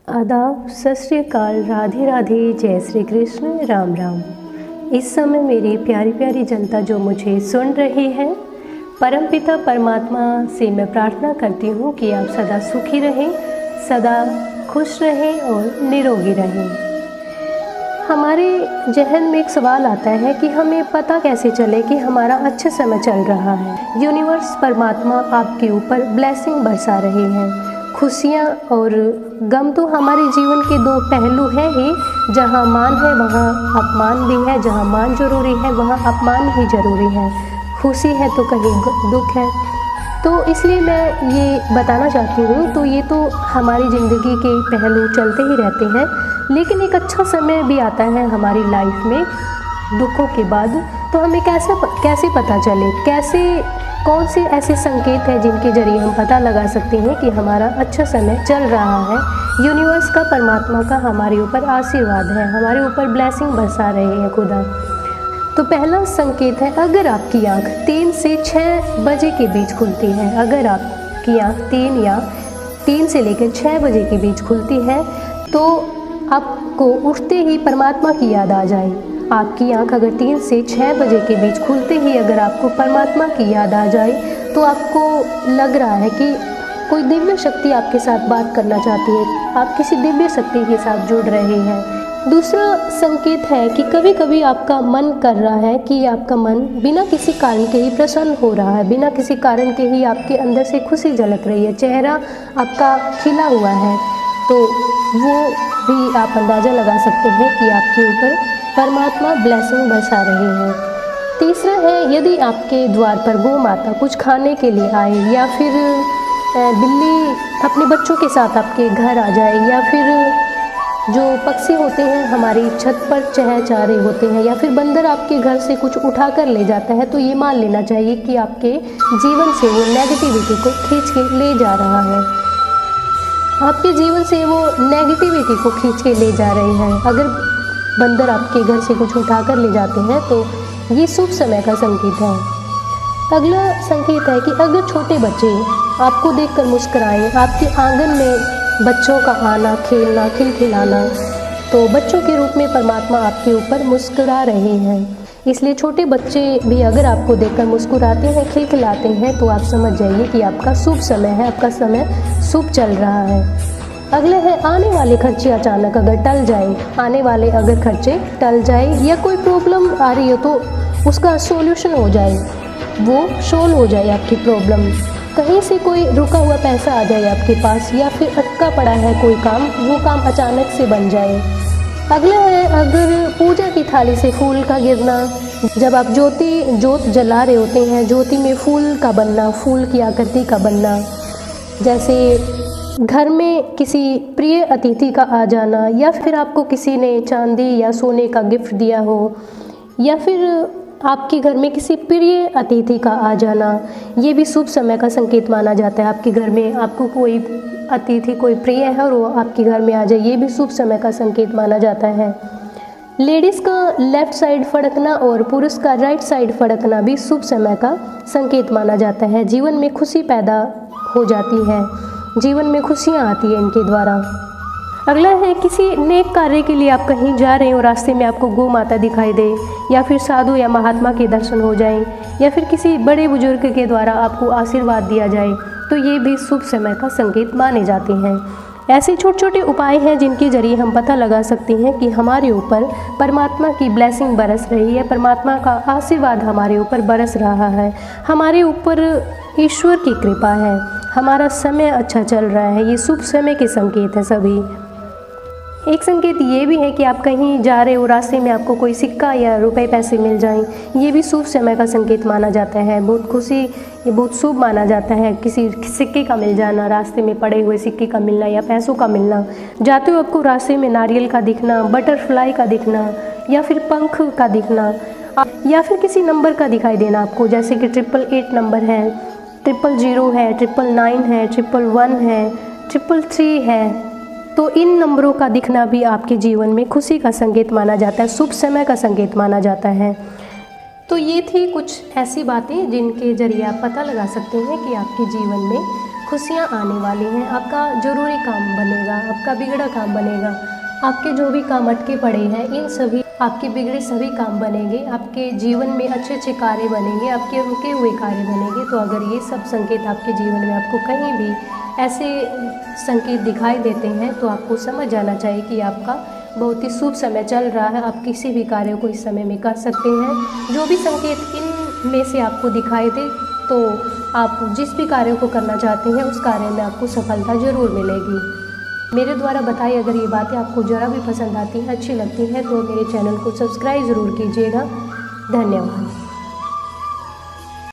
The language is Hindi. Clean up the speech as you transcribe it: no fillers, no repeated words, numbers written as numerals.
आदाब, सत श्री अकाल, राधे राधे, जय श्री कृष्ण, राम राम। इस समय मेरी प्यारी प्यारी जनता जो मुझे सुन रही है, परमपिता परमात्मा से मैं प्रार्थना करती हूँ कि आप सदा सुखी रहें, सदा खुश रहें और निरोगी रहें। हमारे जहन में एक सवाल आता है कि हमें पता कैसे चले कि हमारा अच्छा समय चल रहा है। यूनिवर्स परमात्मा आपके ऊपर ब्लेसिंग बरसा रहे हैं। खुशियाँ और गम तो हमारे जीवन के दो पहलू हैं ही। जहाँ मान है वहाँ अपमान भी है, जहाँ मान जरूरी है वहाँ अपमान भी जरूरी है। खुशी है तो कहीं दुख है। तो इसलिए मैं ये बताना चाहती हूँ, तो ये तो हमारी ज़िंदगी के पहलू चलते ही रहते हैं, लेकिन एक अच्छा समय भी आता है हमारी लाइफ में दुखों के बाद। तो हमें कैसे पता चले, कौन से ऐसे संकेत हैं जिनके जरिए हम पता लगा सकते हैं कि हमारा अच्छा समय चल रहा है। यूनिवर्स का, परमात्मा का हमारे ऊपर आशीर्वाद है, हमारे ऊपर ब्लेसिंग बरसा रहे हैं खुदा। तो पहला संकेत है, अगर आपकी आँख 3 से 6 बजे के बीच खुलती है, अगर आपकी आँख 3 से लेकर 6 बजे के बीच खुलती है, तो आपको उठते ही परमात्मा की याद आ जाए। आपकी आंख अगर 3 से 6 बजे के बीच खुलते ही अगर आपको परमात्मा की याद आ जाए, तो आपको लग रहा है कि कोई दिव्य शक्ति आपके साथ बात करना चाहती है, आप किसी दिव्य शक्ति के साथ जुड़ रहे हैं। दूसरा संकेत है कि कभी कभी आपका मन कर रहा है कि आपका मन बिना किसी कारण के ही प्रसन्न हो रहा है, बिना किसी कारण के ही आपके अंदर से खुशी झलक रही है, चेहरा आपका खिला हुआ है। तो वो भी आप अंदाज़ा लगा सकते हैं कि आपके ऊपर परमात्मा ब्लेसिंग बरसा रहे हैं। तीसरा है, यदि आपके द्वार पर गौ माता कुछ खाने के लिए आए, या फिर बिल्ली अपने बच्चों के साथ आपके घर आ जाए, या फिर जो पक्षी होते हैं हमारी छत पर चहचहा रहे होते हैं, या फिर बंदर आपके घर से कुछ उठा कर ले जाता है, तो ये मान लेना चाहिए कि आपके जीवन से वो नेगेटिविटी को खींच के ले जा रहा है। आपके जीवन से वो नेगेटिविटी को खींच के ले जा रहे हैं। अगर बंदर आपके घर से कुछ उठा कर ले जाते हैं तो ये शुभ समय का संकेत है। अगला संकेत है कि अगर छोटे बच्चे आपको देखकर मुस्कुराएं, आपके आंगन में बच्चों का आना, खेलना, खिलखिलाना, तो बच्चों के रूप में परमात्मा आपके ऊपर मुस्कुरा रहे हैं। इसलिए छोटे बच्चे भी अगर आपको देखकर मुस्कुराते हैं, खिलखिलाते हैं, तो आप समझ जाइए कि आपका शुभ समय है, आपका समय शुभ चल रहा है। अगला है, आने वाले खर्चे अचानक अगर टल जाए, आने वाले अगर खर्चे टल जाए, या कोई प्रॉब्लम आ रही हो तो उसका सॉल्यूशन हो जाए, वो सॉल्व हो जाए आपकी प्रॉब्लम। कहीं से कोई रुका हुआ पैसा आ जाए आपके पास, या फिर अटका पड़ा है कोई काम, वो काम अचानक से बन जाए। अगला है, अगर पूजा की थाली से फूल का गिरना, जब आप जोत जला रहे होते हैं, ज्योति में फूल का बनना, फूल की आकृति का बनना, जैसे घर में किसी प्रिय अतिथि का आ जाना, या फिर आपको किसी ने चांदी या सोने का गिफ्ट दिया हो, या फिर आपके घर में किसी प्रिय अतिथि का आ जाना, ये भी शुभ समय का संकेत माना जाता है। आपके घर में आपको कोई अतिथि, कोई प्रिय है और वो आपके घर में आ जाए, ये भी शुभ समय का संकेत माना जाता है। लेडीज़ का लेफ़्ट साइड फड़कना और पुरुष का राइट साइड फड़कना भी शुभ समय का संकेत माना जाता है। जीवन में खुशी पैदा हो जाती है, जीवन में खुशियाँ आती हैं इनके द्वारा। अगला है, किसी नेक कार्य के लिए आप कहीं जा रहे हो, रास्ते में आपको गौ माता दिखाई दे, या फिर साधु या महात्मा के दर्शन हो जाएं, या फिर किसी बड़े बुजुर्ग के द्वारा आपको आशीर्वाद दिया जाए, तो ये भी शुभ समय का संकेत माने जाते हैं। ऐसे छोटे छोटे उपाय हैं जिनके जरिए हम पता लगा सकते हैं कि हमारे ऊपर परमात्मा की ब्लेसिंग बरस रही है, परमात्मा का आशीर्वाद हमारे ऊपर बरस रहा है, हमारे ऊपर ईश्वर की कृपा है, हमारा समय अच्छा चल रहा है। ये शुभ समय के संकेत हैं सभी। एक संकेत ये भी है कि आप कहीं जा रहे हो, रास्ते में आपको कोई सिक्का या रुपए पैसे मिल जाएं, ये भी शुभ समय का संकेत माना जाता है। बहुत खुशी, ये बहुत शुभ माना जाता है। किसी सिक्के का मिल जाना, रास्ते में पड़े हुए सिक्के का मिलना या पैसों का मिलना, जाते हो आपको रास्ते में नारियल का दिखना, बटरफ्लाई का दिखना, या फिर पंख का दिखना, या फिर किसी नंबर का दिखाई देना आपको, जैसे कि 888 नंबर है, 000 है, 999 है, 111 है, 333 है। तो इन नंबरों का दिखना भी आपके जीवन में खुशी का संकेत माना जाता है, शुभ समय का संकेत माना जाता है। तो ये थी कुछ ऐसी बातें जिनके जरिए आप पता लगा सकते हैं कि आपके जीवन में खुशियाँ आने वाली हैं, आपका ज़रूरी काम बनेगा, आपका बिगड़ा काम बनेगा, आपके जो भी काम अटके पड़े हैं इन सभी आपके बिगड़े सभी काम बनेंगे, आपके जीवन में अच्छे अच्छे कार्य बनेंगे, आपके रुके हुए कार्य बनेंगे। तो अगर ये सब संकेत आपके जीवन में आपको कहीं भी ऐसे संकेत दिखाई देते हैं तो आपको समझ जाना चाहिए कि आपका बहुत ही शुभ समय चल रहा है, आप किसी भी कार्य को इस समय में कर सकते हैं। जो भी संकेत इन में से आपको दिखाई दे तो आप जिस भी कार्य को करना चाहते हैं उस कार्य में आपको सफलता ज़रूर मिलेगी। मेरे द्वारा बताई अगर ये बातें आपको ज़रा भी पसंद आती हैं, अच्छी लगती हैं तो मेरे चैनल को सब्सक्राइब ज़रूर कीजिएगा। धन्यवाद।